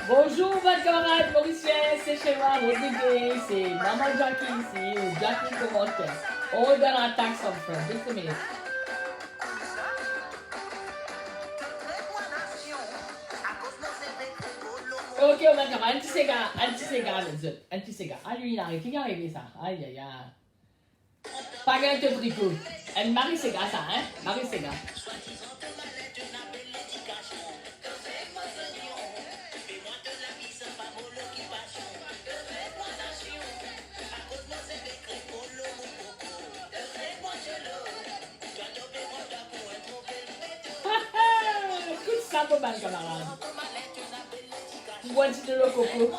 Bonjour, votre camarade Mauricien, c'est chez moi, Rodriguez, c'est Maman Jackie ici, ou Jackie commentaire. On donne un taxe en front, juste une minute. Ok, on va camarade, anti-Sega, les autres, anti-Sega. Ah, lui, il arrive, qui a arrivé ça? Aïe, aïe, aïe. Pas gain de tricot. Marie Sega, ça, hein? Marie Sega. Écoute ça, mon bon camarade. Bois-tu de l'eau coco?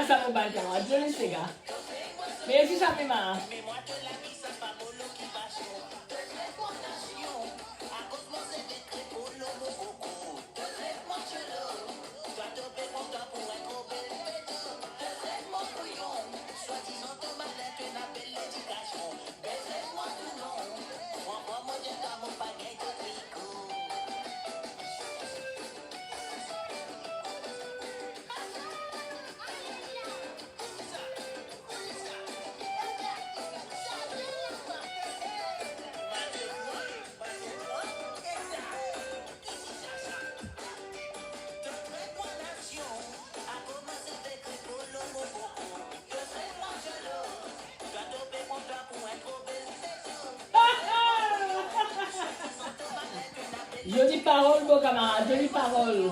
Ça mon bon camarade, joli Sega. Mais si ça fait mal. Jolie parole, mon camarade, jolie parole.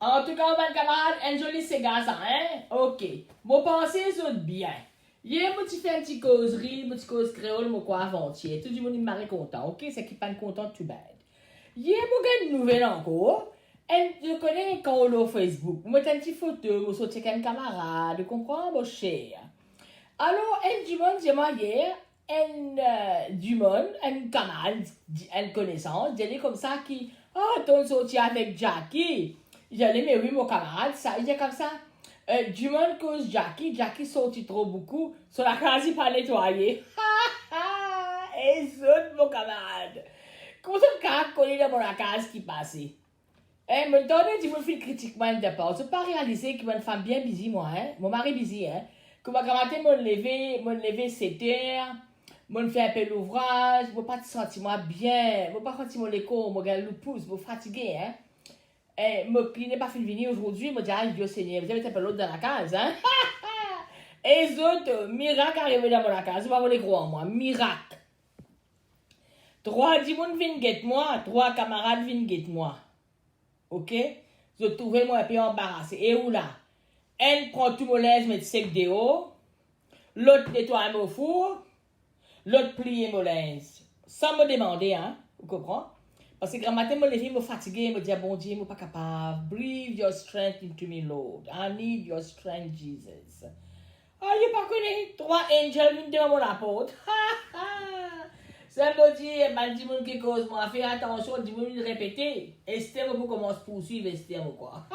En tout cas, mon camarade, un joli Sega, ça, hein? Ok. Mon pensée, c'est bien. Hier, moi, tu fais une petite causerie, une petite cause créole, moi, quoi, avant-hier. Tout le monde est content, ok? C'est qui pas content, too bad. Hier, moi, j'ai une nouvelle encore. Je connais quand on est au Facebook. Moi, j'ai une petite photo, moi, je suis un camarade, tu comprends, mon cher? Alors, un du monde, j'ai moi hier, du monde, un camarade, une connaissance, j'ai comme ça qui, ah, ton sorti avec Jackie. J'allais, mais oui, mon camarade, ça, il est comme ça. Du monde cause Jackie sortit trop beaucoup, sur la case, il pas nettoyer. Et zut, mon camarade. Comment ça, le cas collé dans la case qui passait? Eh, me donne, tu me fais critiquement de part. Je pas réalisé que une femme bien busy, moi, hein. Mon mari busy, hein. Que ma camarade me lever 7 heures, me fait un peu l'ouvrage, je pas te sentir moi bien, je pas sentir mon écho, mon gars le pouce, je fatigué, hein. Eh, mon client pas fini venir aujourd'hui, me dit, ah, Dieu Seigneur, vous avez un peu l'autre dans la case, hein. Et les autres, miracle arrivé dans la case, vous pas les croire, moi, miracle. 3 personnes viennent guetter moi, 3 camarades viennent guetter moi. Ok? Je trouvais moi un peu embarrassé. Et où là? Elle prend tout mon linge, met sec de haut. L'autre nettoie mon four. L'autre plie mon linge. Sans me demander, hein? Vous comprenez? Parce que grand matin, me lever, me fatigué, me dire, bon Dieu, je ne suis pas capable. Breathe your strength into me, Lord. I need your strength, Jesus. Ah, je ne pas connu. 3 angels viennent devant mon apôtre. Ça me dit, mal dit qui cause moi, fais attention, dis-moi de répéter. Esther, vous commencez à poursuivre Esther ou quoi.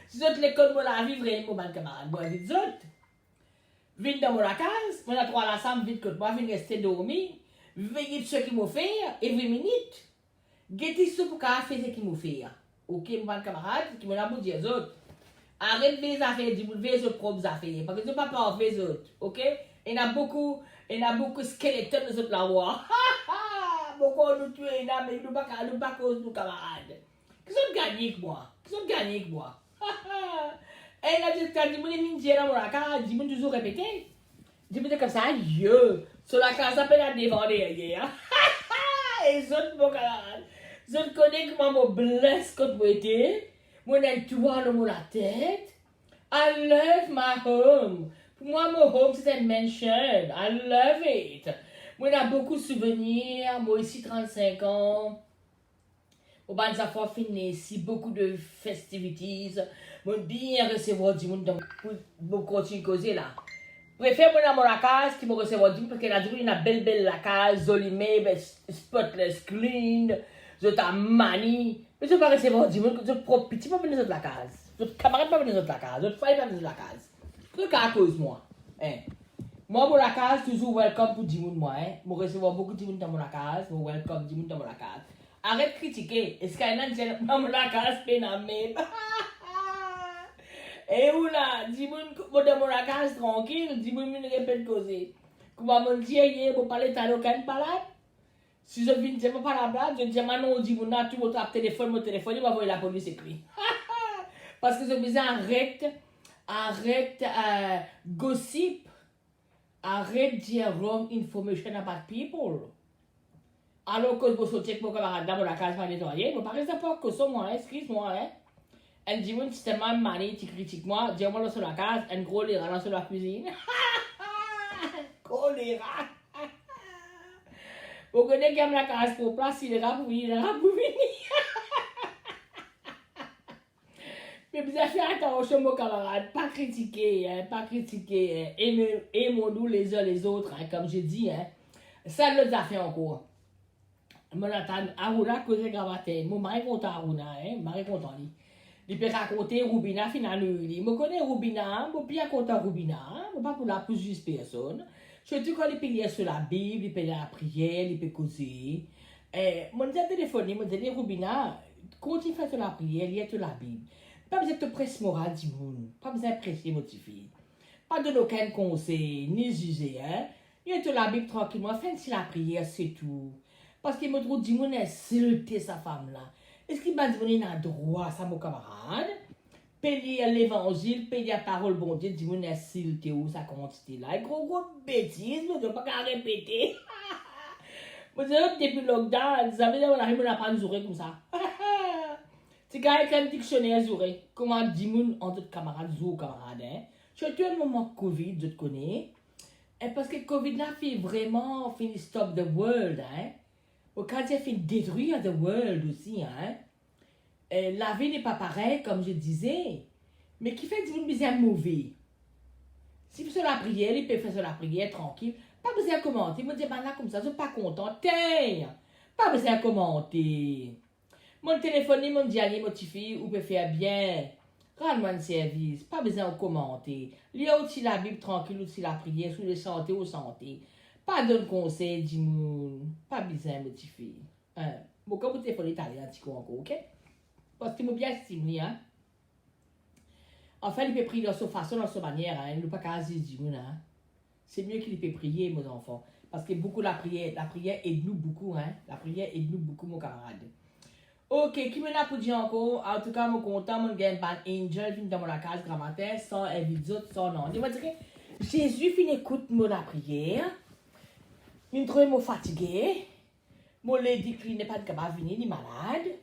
Si vous êtes l'école de la vie, vraiment, mon camarade, moi, vite, autres. Vite dans mon case, on a 3 la salle, vite que moi, vite rester dormir. Veillez ce qu'il m'a fait, et 20 minutes. Guettez ce pour faire ce qu'il m'a fait. Ok, mon camarade, qui me l'a dit les autres. Arrête les affaires, dis-moi, les autres propres affaires. Parce que tu ne peux pas faire les autres. Ok? Il y a beaucoup de squelettes dans cette là-bas. Beaucoup nous tuer, mais nous ne pas cause nos camarades. Qui sont gagnés que moi? Qui sont gagnés que moi? Et là, tu dis-moi, les dire dans mon cas, dis-moi toujours répéter. Dis-moi comme ça, Dieu. Sur la case, ça peut la dévendre hier. Et les autres, mon camarade. Je connais comment je blesse quand je était. Moi, j'ai une toile dans la tête. I love my home. Pour moi, mon home, c'est une mansion. I love it. Moi, j'ai beaucoup de souvenirs. Moi, ici, 35 ans. Au bas de sa fois fini ici, beaucoup de festivities. Moi, bien recevoir du monde pour continuer à causer là. Préfère moi dans mon case qui me recevoir du monde parce qu'elle a dit une belle la case, zolimée, spotless, clean. Je t'ai manie. Mais tu ne peux pas recevoir du monde, tu es propre petit, pas venir de la case. Tu camarade pas venir de la case, tu fais pas venir de la case. C'est qu'à cause moi. Hein. Moi, pour la case, toujours welcome pour du monde, moi. Hein. Je recevoir beaucoup de monde dans mon case, je welcome du monde dans mon case. Arrête de critiquer. Est-ce qu'il y a un gens dans mon case, c'est la même. Et où là, dis-moi, dans mon case, tranquille, dis-moi, je répète causer. Comment me dire, pour parler de aucun balade? Si je viens dire pas la blague, je dis maintenant on dit mon tu mon téléphone, il va voir la police écrit. Parce que je me dis arrête gossip, arrête dire wrong information about people. Alors que vous sortez pour camarade dans la case pas nettoyer, vous parlez pas que ça moi, excuse-moi hein. Elle dit mon système manie, tu critiques moi, dis-moi là sur la case, un gros lira là sur la cuisine. Choléra. Vous connaissez qu'il y a la case pour place, il est là pour venir. Mais vous avez fait attention, mon camarade, pas critiquer, hein, pas critiquer. Aimons-nous les uns les autres, hein, comme j'ai dit. Hein. Ça, nous a fait encore. Mon attend, Aruna, cause gravaté. Mon mari content Aruna, hein, mari content lui. Il peut raconter Rubina finalement. Je connais Rubina, je bien content Rubina, je ne pas pour la plus juste personne. Surtout quand il peut lire sur la Bible, il peut lire la prière, il peut causer. Mon téléphone, mon dit Rubina, quand il fait la prière, il y a sur la Bible. Pas besoin de te presser moral du monde, pas besoin de presser motiver. Pas de aucun conseil, ni juger. Hein? Il y a sur la Bible tranquillement, fais la prière, c'est tout. Parce qu'il me trouve du monde insulter sa femme là. Est-ce qu'il m'a dit qu'il a droit, ça, mon camarade? Payer l'évangile, payer la parole, bon Dieu, dis moi insulter où sa quantité là. Gros bêtise, je ne peux pas répéter. Vous savez, depuis le lockdown, vous savez, on arrive à apprendre Zouré comme ça. C'est quand même un dictionnaire Zouré. Comment dis moi entre camarades, Zouré, camarades, hein? Surtout un moment Covid, je te connais. Et parce que Covid là fait vraiment fini stop the world, hein? Au cas où il fait détruire the world aussi, hein? La vie n'est pas pareille, comme je disais, mais qui fait du bien mauvais. Si vous faites la prière, il peut faire la prière tranquille. Pas besoin de commenter. Il me dit, ben là, comme ça, je ne suis pas content. Tiens, pas besoin de commenter. Mon téléphone, mon dialogue, mon petit fille, vous pouvez faire bien. Rends-moi un service. Pas besoin de commenter. Il y a aussi la Bible tranquille, aussi la prière, sur les santé ou santé. Pas de conseil, dis-moi. Pas besoin, mon petit fille. Hein? Bon, comme vous téléphone italien, un petit coup encore, ok? Parce qu'il m'a bien estimé, hein. Enfin, il peut prier dans sa façon, dans sa manière, hein. Il ne peut pas caser du monde, hein. C'est mieux qu'il peut prier, mes enfants. Parce que beaucoup la prière aide-nous beaucoup, hein. La prière aide-nous beaucoup, mon camarade. Ok, qui me l'a pour dire encore? En tout cas, je suis content, je gagne pas Angel, vient dans la case grammaire, sans inviter, sans nom. Je vais dire que Jésus finit écoute la prière. Je me trouve fatigué. Je lui dis qu'il n'est pas capable de venir, il est malade.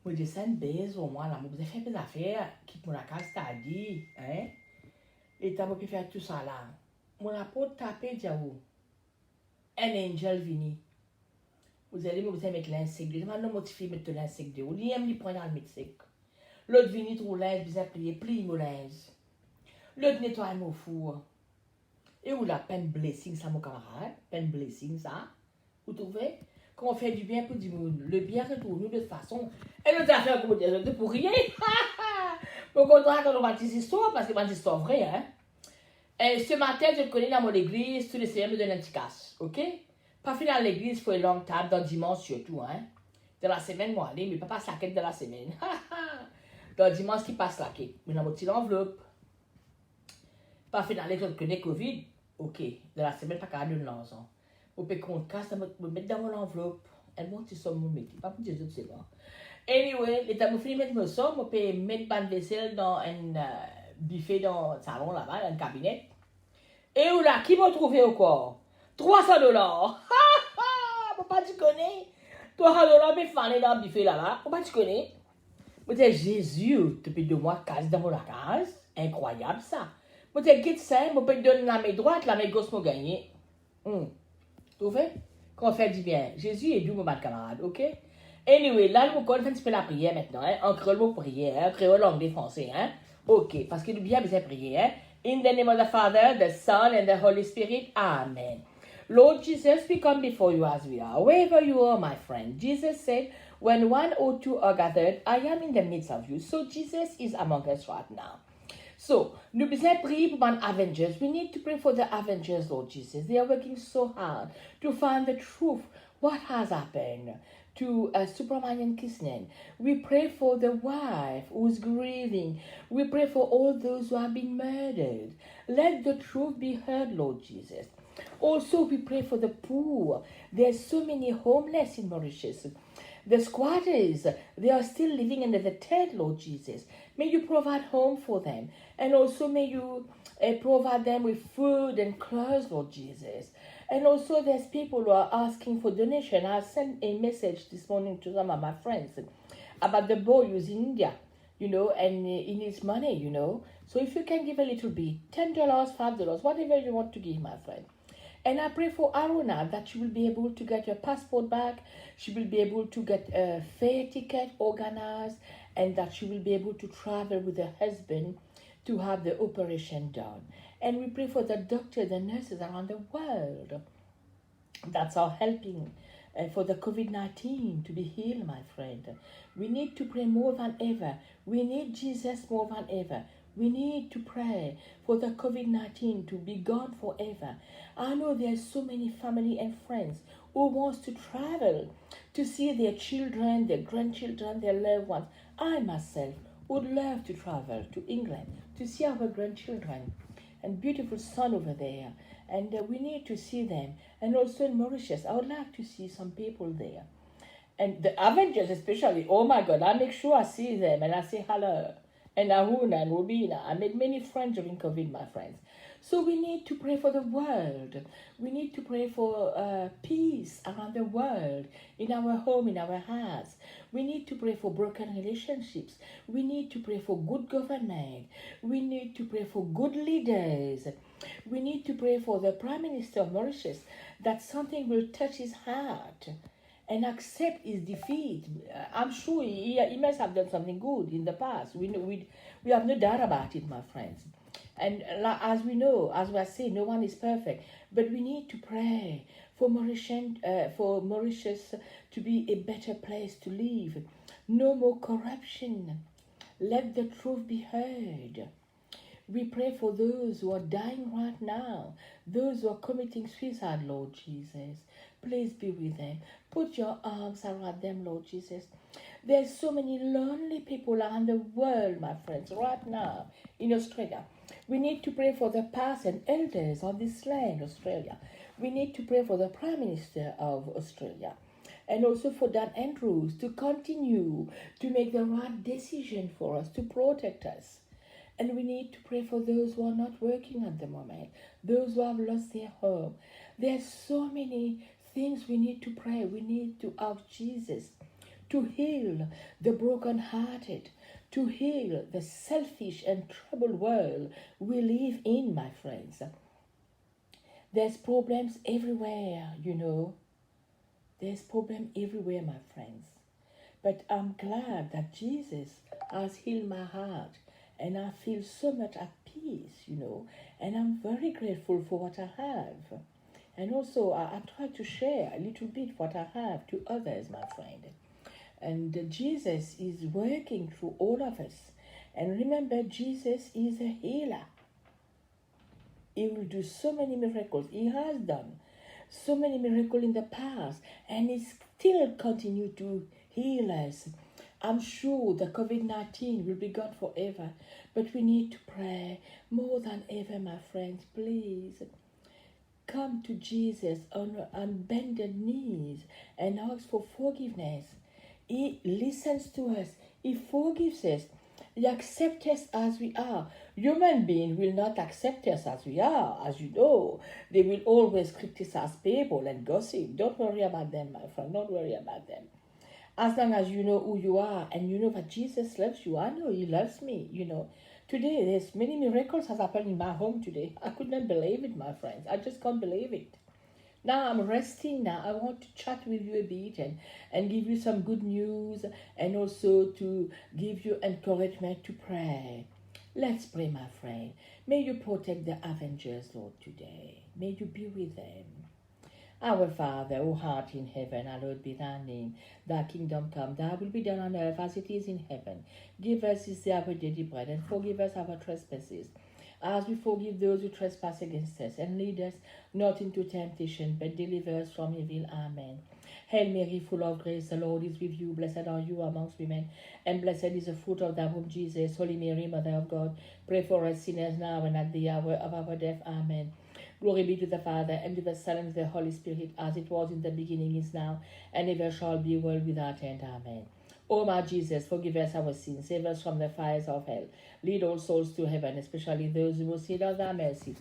Je dis ça une baise au moins là, je fais des affaires, quitte mon la case, t'as dit, hein? Et t'as pu faire tout ça là. Mon apôtre tapé, dit un angel vini. Vous allez mettre l'insecte. Je vais motiver mettre l'insecte. Vous allez prendre le médecin. L'autre vini trop linge, vous allez plier mon linge. L'autre nettoie mon four. Et où la peine blessing, ça, mon camarade? Peine blessing, ça? Vous trouvez? Quand on fait du bien pour du monde, le bien retourne de toute façon. Et l'autre affaire, comment dire, de pour rien. Mon contrat, quand on va dire histoire, parce que c'est une histoire vraie, hein? Et ce matin, je connais dans mon église, tous les seigneurs me donnent un petit casse, ok? Pas fini dans l'église pour un long time, dans dimanche surtout, hein? De la semaine, moi, allez, mais pas passe la quête de la semaine. Donc, dimanche qui passe la quête. Mais dans mon petit enveloppe. Pas fait dans l'école que des Covid. Ok. De la semaine, pas qu'à de l'ensemble. Vous pouvez qu'on casse, me mettre dans mon enveloppe. Et moi, tu sommes mon métier. Pas pour dire que c'est bon. Anyway, l'état me finit mettre mon somme, je peux mettre ban vaisselle dans un buffet dans le salon là-bas, dans un cabinet. Et où là, qui m'a trouvé au corps? $300. Papa, tu connais? $300, mais fané dans le buffet là-bas. Papa, tu connais? Je dis, Jésus, depuis 2 mois, casse dans la case. Incroyable ça. Je dis, quitte ça, je peux te donner la main droite, la main gauche, je gagner. Tu vois? Qu'on fait du bien. Jésus est doux, mon camarade, ok? Anyway, là, nous connaissons un petit peu la prière maintenant, hein? En créole, mot prière, hein? Créole, anglais, français, hein? Ok, parce que nous bien besoin de prier, hein? In the name of the Father, the Son, and the Holy Spirit, Amen. Lord Jesus, we come before you as we are. Wherever you are, my friend, Jesus said, when 1 or 2 are gathered, I am in the midst of you. So Jesus is among us right now. So, nous besoin prier pour les Avengers. We need to pray for the Avengers, Lord Jesus. They are working so hard to find the truth. What has happened to Subramanian Krishnan? We pray for the wife who's grieving. We pray for all those who have been murdered. Let the truth be heard, Lord Jesus. Also, we pray for the poor. There's so many homeless in Mauritius. The squatters, they are still living under the tent, Lord Jesus. May you provide home for them. And also may you provide them with food and clothes, Lord Jesus. And also there's people who are asking for donation. I sent a message this morning to some of my friends about the boy who's in India, and he needs money, So if you can give a little bit, $10, $5, whatever you want to give, my friend. And I pray for Aruna that she will be able to get her passport back. She will be able to get a fare ticket organized, and that she will be able to travel with her husband to have the operation done. And we pray for the doctors, the nurses around the world that are helping for the COVID-19 to be healed, my friend. We need to pray more than ever. We need Jesus more than ever. We need to pray for the COVID-19 to be gone forever. I know there's so many family and friends who wants to travel to see their children, their grandchildren, their loved ones. I myself would love to travel to England to see our grandchildren and beautiful son over there. And we need to see them. And also in Mauritius, I would like to see some people there. And the Avengers especially, oh my God, I make sure I see them and I say hello. And Ahuna and Rubina. I made many friends during COVID, my friends. So we need to pray for the world. We need to pray for peace around the world, in our home, in our house. We need to pray for broken relationships. We need to pray for good government. We need to pray for good leaders. We need to pray for the Prime Minister of Mauritius, that something will touch his heart and accept his defeat. I'm sure he must have done something good in the past. We have no doubt about it, my friends. And as we know, as we are saying, no one is perfect. But we need to pray for Mauritius to be a better place to live. No more corruption. Let the truth be heard. We pray for those who are dying right now, those who are committing suicide, Lord Jesus. Please be with them. Put your arms around them, Lord Jesus. There's so many lonely people around the world, my friends, right now in Australia. We need to pray for the past and elders of this land, Australia. We need to pray for the Prime Minister of Australia. And also for Dan Andrews to continue to make the right decision for us, to protect us. And we need to pray for those who are not working at the moment, those who have lost their home. There's so many things we need to pray. We need to ask Jesus to heal the brokenhearted, to heal the selfish and troubled world we live in, my friends. There's problems everywhere, There's problems everywhere, my friends. But I'm glad that Jesus has healed my heart. And I feel so much at peace, And I'm very grateful for what I have. And also, I try to share a little bit what I have to others, my friend. And Jesus is working through all of us. And remember, Jesus is a healer. He will do so many miracles. He has done so many miracles in the past. And he still continues to Heal us. I'm sure the COVID-19 will be gone forever, but we need to pray more than ever, my friends. Please come to Jesus on bended knees and ask for forgiveness. He listens to us. He forgives us. He accepts us as we are. Human beings will not accept us as we are, as you know. They will always criticize people and gossip. Don't worry about them, my friend. Don't worry about them. As long as you know who you are and you know that Jesus loves you, I know He loves me, Today, there's many miracles has happened in my home today. I could not believe it, my friends. I just can't believe it. Now I'm resting now. I want to chat with you a bit and give you some good news and also to give you encouragement to pray. Let's pray, my friend. May you protect the Avengers, Lord, today. May you be with them. Our Father, who art in heaven, hallowed be thy name. Thy kingdom come, thy will be done on earth as it is in heaven. Give us this day our daily bread, and forgive us our trespasses, as we forgive those who trespass against us. And lead us not into temptation, but deliver us from evil. Amen. Hail Mary, full of grace, the Lord is with you. Blessed are you amongst women, and blessed is the fruit of thy womb, Jesus. Holy Mary, Mother of God, pray for us sinners now and at the hour of our death. Amen. Glory be to the Father, and to the Son, and to the Holy Spirit, as it was in the beginning, is now, and ever shall be, world without end. Amen. O my Jesus, forgive us our sins, save us from the fires of hell. Lead all souls to heaven, especially those who will need of thy mercy.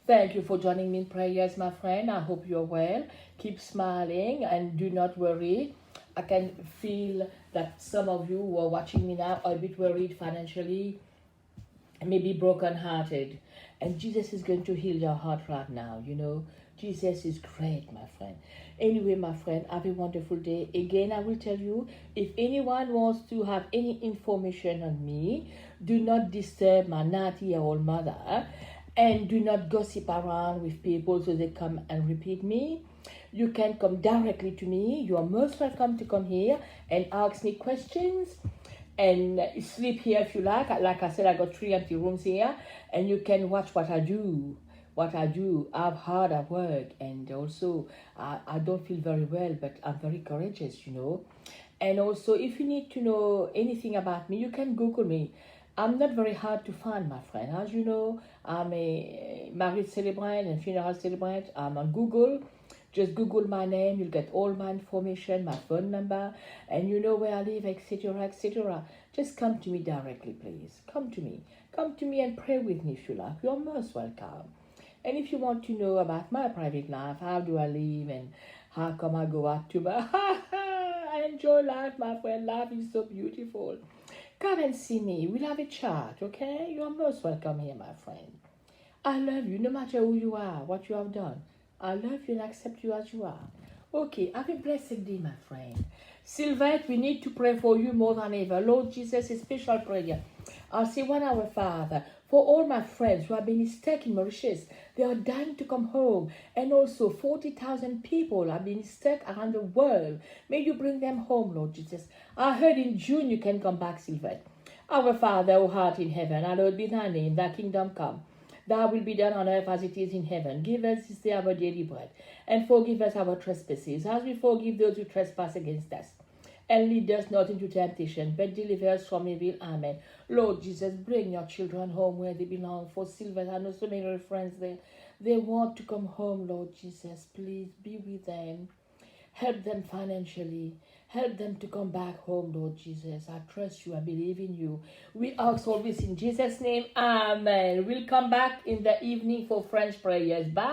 Thank you for joining me in prayers, my friend. I hope you're well. Keep smiling and do not worry. I can feel that some of you who are watching me now are a bit worried financially, maybe broken-hearted. And Jesus is going to heal your heart right now, Jesus is great, my friend. Anyway, my friend, have a wonderful day. Again, I will tell you, if anyone wants to have any information on me, do not disturb my 90-year-old mother, and do not gossip around with people so they come and repeat me. You can come directly to me. You are most welcome to come here and ask me questions. And sleep here if you like. Like I said, I got 3 empty rooms here, and you can watch what I do. I've hard at work, and also I don't feel very well, but I'm very courageous, And also, if you need to know anything about me, you can Google me. I'm not very hard to find, my friend. As you know, I'm a marriage celebrant and funeral celebrant. I'm on Google. Just Google my name, you'll get all my information, my phone number, and you know where I live, etc., etc. Just come to me directly, please. Come to me. Come to me and pray with me if you like. You're most welcome. And if you want to know about my private life, how do I live and how come I go out to my... I enjoy life, my friend. Life is so beautiful. Come and see me. We'll have a chat, okay? You're most welcome here, my friend. I love you no matter who you are, what you have done. I love you and accept you as you are. Okay, have a blessed day, my friend. Sylvette, we need to pray for you more than ever. Lord Jesus, a special prayer. I'll say one Our Father. For all my friends who have been stuck in Mauritius, they are dying to come home. And also 40,000 people have been stuck around the world. May you bring them home, Lord Jesus. I heard in June you can come back, Sylvette. Our Father, who art in heaven, hallowed be thy name, thy kingdom come. Thy will be done on earth as it is in heaven. Give us this day our daily bread, and forgive us our trespasses, as we forgive those who trespass against us. And lead us not into temptation, but deliver us from evil. Amen. Lord Jesus, bring your children home where they belong. For Sylvia, I know so many friends there. They want to come home, Lord Jesus. Please be with them. Help them financially. Help them to come back home, Lord Jesus. I trust you. I believe in you. We ask all this in Jesus' name. Amen. We'll come back in the evening for French prayers. Bye.